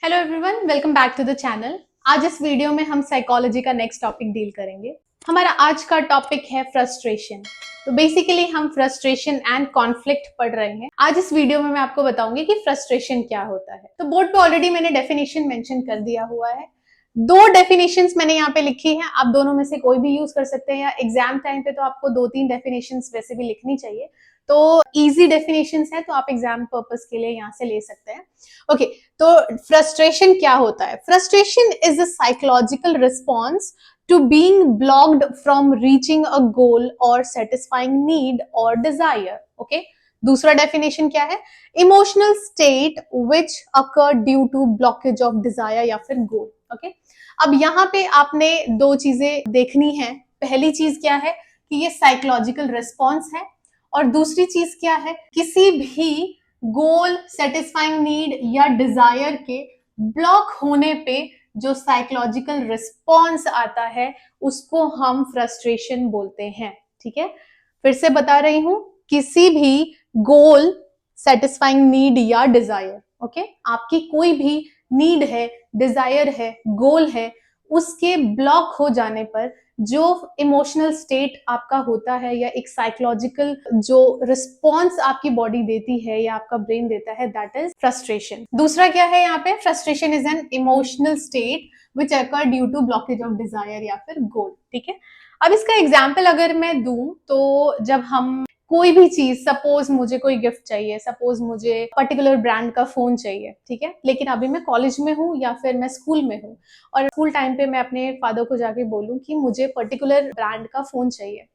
Hello everyone, welcome back to the channel. आज इस video में हम साइकोलॉजी का नेक्स्ट टॉपिक डील करेंगे। हमारा आज का टॉपिक है फ्रस्ट्रेशन। तो बेसिकली हम फ्रस्ट्रेशन एंड कॉन्फ्लिक्ट पढ़ रहे हैं। आज इस वीडियो में मैं आपको बताऊंगी कि फ्रस्ट्रेशन क्या होता है। तो बोर्ड पे ऑलरेडी मैंने डेफिनेशन मेंशन कर दिया हुआ है। दो डेफिनेशंस मैंने यहाँ पे लिखी है, आप दोनों में से कोई भी यूज कर सकते हैं, या एग्जाम टाइम पे तो आपको 2-3 डेफिनेशंस वैसे भी लिखनी चाहिए। तो इजी डेफिनेशंस है, तो आप एग्जाम पर्पस के लिए यहाँ से ले सकते हैं। ओके, तो फ्रस्ट्रेशन क्या होता है? Frustration is a psychological response to being blocked from reaching a goal और सेटिस्फाइंग नीड और डिजायर। ओके, दूसरा डेफिनेशन क्या है? Emotional state which occur due to blockage of desire या फिर गोल। ओके, अब यहाँ पे आपने दो चीजें देखनी है। पहली चीज क्या है कि ये साइकोलॉजिकल रिस्पॉन्स है, और दूसरी चीज क्या है, किसी भी गोल, सेटिस्फाइंग नीड या डिजायर के ब्लॉक होने पे जो साइकोलॉजिकल रिस्पॉन्स आता है उसको हम फ्रस्ट्रेशन बोलते हैं। ठीक है, फिर से बता रही हूं, किसी भी गोल, सेटिस्फाइंग नीड या डिजायर, ओके, आपकी कोई भी नीड है, डिजायर है, गोल है, उसके ब्लॉक हो जाने पर जो इमोशनल स्टेट आपका होता है या एक साइकोलॉजिकल जो रिस्पॉन्स आपकी बॉडी देती है या आपका ब्रेन देता है, दैट इज फ्रस्ट्रेशन। दूसरा क्या है यहाँ पे? Frustration is an emotional state which occur due to blockage of desire या फिर गोल। ठीक है, अब इसका एग्जाम्पल अगर मैं दूं तो जब हम कोई भी चीज, सपोज मुझे कोई गिफ्ट चाहिए, सपोज मुझे पर्टिकुलर ब्रांड का फोन चाहिए, ठीक है, लेकिन अभी मैं कॉलेज में हूँ या फिर मैं स्कूल में हूँ, और स्कूल टाइम पे मैं अपने फादर को जाके बोलूं कि मुझे पर्टिकुलर ब्रांड का फोन चाहिए,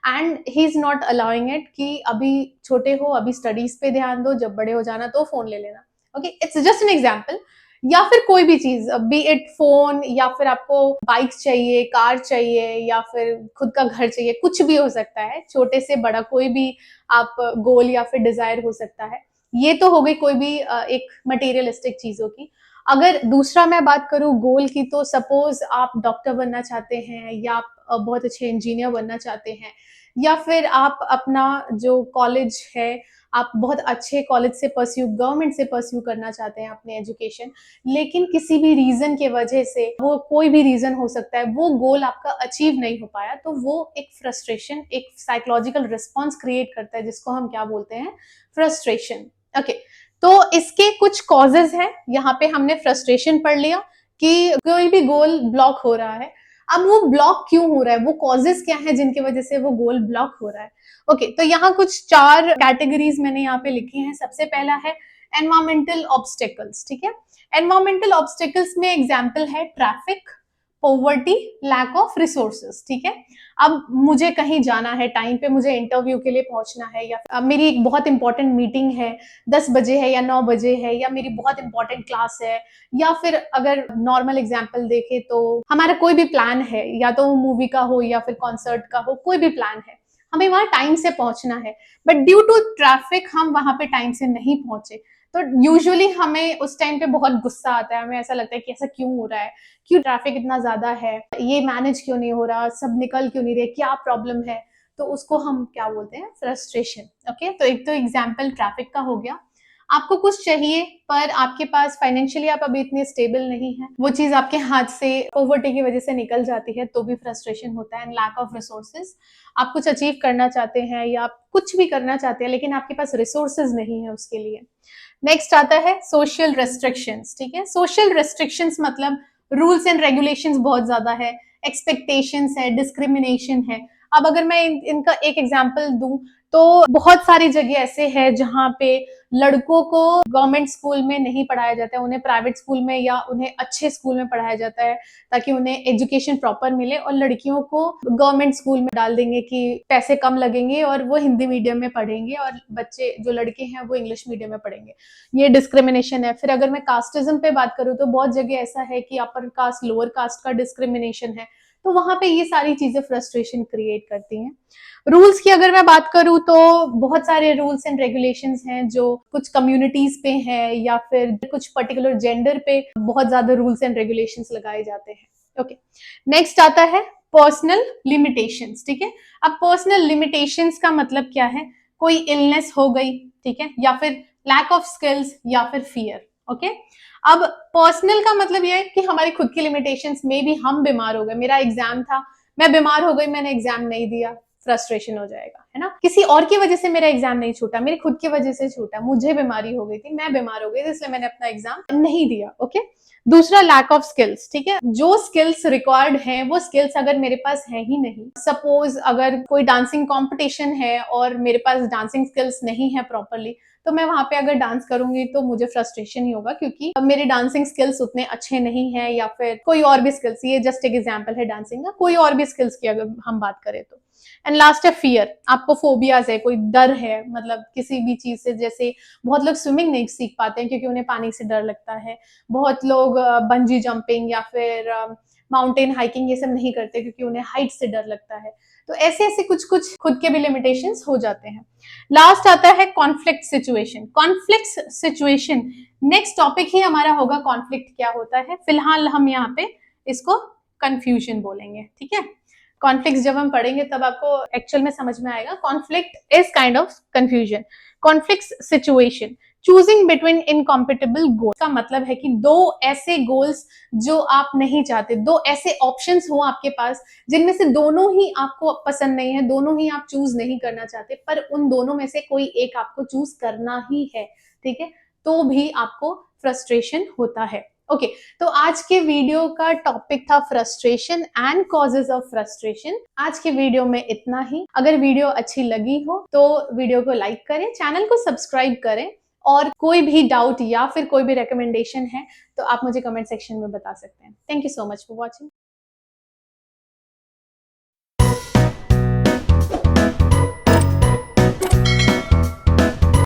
and he is not allowing it कि अभी छोटे हो, अभी स्टडीज पे ध्यान दो, जब बड़े हो जाना तो फोन ले लेना। Okay, it's just an example. या फिर कोई भी चीज, बी इट फोन, या फिर आपको बाइक चाहिए, कार चाहिए, या फिर खुद का घर चाहिए, कुछ भी हो सकता है, छोटे से बड़ा कोई भी आप गोल या फिर डिजायर हो सकता है। ये तो हो गई कोई भी एक मटेरियलिस्टिक चीजों की। अगर दूसरा मैं बात करूं गोल की, तो सपोज आप डॉक्टर बनना चाहते हैं, या आप बहुत अच्छे इंजीनियर बनना चाहते हैं, या फिर आप अपना जो कॉलेज है, आप बहुत अच्छे कॉलेज से परस्यू, गवर्नमेंट से परस्यू करना चाहते हैं अपने एजुकेशन, लेकिन किसी भी रीजन के वजह से, वो कोई भी रीजन हो सकता है, वो गोल आपका अचीव नहीं हो पाया, तो वो एक फ्रस्ट्रेशन, एक साइकोलॉजिकल रिस्पॉन्स क्रिएट करता है, जिसको हम क्या बोलते हैं? फ्रस्ट्रेशन। ओके, तो इसके कुछ कॉजेज हैं। यहाँ पे हमने फ्रस्ट्रेशन पढ़ लिया कि कोई भी गोल ब्लॉक हो रहा है। अब वो ब्लॉक क्यों हो रहा है, वो कॉजेज क्या है जिनकी वजह से वो गोल ब्लॉक हो रहा है। ओके, तो यहाँ कुछ 4 कैटेगरीज मैंने यहाँ पे लिखी हैं। सबसे पहला है एनवायरमेंटल ऑब्स्टेकल्स। ठीक है, एनवायरमेंटल ऑब्स्टेकल्स में एग्जाम्पल है traffic, poverty, lack of resources. ठीक है, अब मुझे कहीं जाना है, टाइम पे मुझे इंटरव्यू के लिए पहुंचना है, या अब मेरी एक बहुत इंपॉर्टेंट मीटिंग है, 10 बजे है या 9 बजे है, या मेरी बहुत इंपॉर्टेंट क्लास है, या फिर अगर नॉर्मल एग्जाम्पल देखें तो हमारा कोई भी प्लान है, या तो मूवी का हो या फिर कॉन्सर्ट का हो, कोई भी प्लान है, हमें वहां टाइम से पहुंचना है, बट ड्यू टू ट्रैफिक हम वहां पे टाइम से नहीं पहुंचे। तो यूजुअली हमें उस टाइम पे बहुत गुस्सा आता है, हमें ऐसा लगता है कि ऐसा क्यों हो रहा है, क्यों ट्रैफिक इतना ज्यादा है, ये मैनेज क्यों नहीं हो रहा, सब निकल क्यों नहीं रहे, क्या प्रॉब्लम है। तो उसको हम क्या बोलते हैं? फ्रस्ट्रेशन। ओके, तो एक तो एग्जाम्पल ट्रैफिक का हो गया। आपको कुछ चाहिए पर आपके पास फाइनेंशियली आप अभी इतने स्टेबल नहीं है, वो चीज आपके हाथ से पॉवर्टी की वजह से निकल जाती है, तो भी फ्रस्ट्रेशन होता है। एंड लैक ऑफ रिसोर्सेज, आप कुछ अचीव करना चाहते हैं या आप कुछ भी करना चाहते हैं, लेकिन आपके पास रिसोर्सेज नहीं है उसके लिए। नेक्स्ट आता है सोशल रेस्ट्रिक्शंस। ठीक है, सोशल रेस्ट्रिक्शंस मतलब रूल्स एंड रेगुलेशंस बहुत ज्यादा है, एक्सपेक्टेशंस है, डिस्क्रिमिनेशन है। अब अगर मैं इनका एक एग्जांपल दूं तो बहुत सारी जगह ऐसे है जहां पे लड़कों को गवर्नमेंट स्कूल में नहीं पढ़ाया जाता है, उन्हें प्राइवेट स्कूल में या उन्हें अच्छे स्कूल में पढ़ाया जाता है ताकि उन्हें एजुकेशन प्रॉपर मिले, और लड़कियों को गवर्नमेंट स्कूल में डाल देंगे कि पैसे कम लगेंगे और वो हिंदी मीडियम में पढ़ेंगे, और बच्चे जो लड़के हैं वो इंग्लिश मीडियम में पढ़ेंगे। ये डिस्क्रिमिनेशन है। फिर अगर मैं कास्टिज्म पे बात करूँ तो बहुत जगह ऐसा है कि अपर कास्ट लोअर कास्ट का डिस्क्रिमिनेशन है, तो वहां पे ये सारी चीजें फ्रस्ट्रेशन क्रिएट करती हैं। रूल्स की अगर मैं बात करूं तो बहुत सारे रूल्स एंड रेगुलेशंस हैं जो कुछ कम्युनिटीज पे हैं, या फिर कुछ पर्टिकुलर जेंडर पे बहुत ज्यादा रूल्स एंड रेगुलेशंस लगाए जाते हैं। ओके, नेक्स्ट आता है पर्सनल लिमिटेशंस। ठीक है, अब पर्सनल लिमिटेशंस का मतलब क्या है? कोई इलनेस हो गई, ठीक है, या फिर लैक ऑफ स्किल्स, या फिर फियर। ओके अब पर्सनल का मतलब यह है कि हमारी खुद की लिमिटेशंस में भी हम बीमार हो गए, मेरा एग्जाम था, मैं बीमार हो गई, मैंने एग्जाम नहीं दिया, फ्रस्ट्रेशन हो जाएगा, है ना। किसी और की वजह से मेरा एग्जाम नहीं छूटा, मेरी खुद की वजह से छूटा, मुझे बीमारी हो गई थी, मैं बीमार हो गई थी, इसलिए मैंने अपना एग्जाम नहीं दिया। ओके दूसरा लैक ऑफ स्किल्स, ठीक है, जो स्किल्स रिक्वायर्ड हैं वो स्किल्स अगर मेरे पास है ही नहीं, सपोज अगर कोई डांसिंग कंपटीशन है और मेरे पास डांसिंग स्किल्स नहीं है प्रॉपरली, तो मैं वहां पे अगर डांस करूंगी तो मुझे फ्रस्ट्रेशन ही होगा, क्योंकि मेरे डांसिंग स्किल्स उतने अच्छे नहीं है, या फिर कोई और भी स्किल्स, ये जस्ट एक एग्जांपल है डांसिंग का, कोई और भी स्किल्स की अगर हम बात करें तो। एंड लास्ट है फियर, आपको फोबियाज है, कोई डर है, मतलब किसी भी चीज से, जैसे बहुत लोग स्विमिंग नहीं सीख पाते हैं क्योंकि उन्हें पानी से डर लगता है, बहुत लोग बंजी जंपिंग या फिर माउंटेन हाइकिंग ये सब नहीं करते क्योंकि उन्हें हाइट से डर लगता है। तो ऐसे ऐसे कुछ कुछ खुद के भी लिमिटेशंस हो जाते हैं। लास्ट आता है conflict situation. Conflict situation next topic ही हमारा होगा, कॉन्फ्लिक्ट क्या होता है, फिलहाल हम यहाँ पे इसको कंफ्यूजन बोलेंगे, ठीक है। कॉन्फ्लिक्ट जब हम पढ़ेंगे तब आपको एक्चुअल में समझ में आएगा। Conflict is kind of confusion. Conflict situation, choosing between incompatible goals का मतलब है कि दो ऐसे गोल्स जो आप नहीं चाहते, दो ऐसे ऑप्शंस हो आपके पास जिनमें से दोनों ही आपको पसंद नहीं है, दोनों ही आप चूज नहीं करना चाहते, पर उन दोनों में से कोई एक आपको चूज करना ही है, ठीक है, तो भी आपको फ्रस्ट्रेशन होता है। ओके तो आज के वीडियो का टॉपिक था frustration and causes of frustration. आज के वीडियो में इतना ही। अगर वीडियो अच्छी लगी हो तो वीडियो को लाइक करें, चैनल को सब्सक्राइब करें, और कोई भी डाउट या फिर कोई भी रिकमेंडेशन है तो आप मुझे कमेंट सेक्शन में बता सकते हैं। Thank you so much for watching.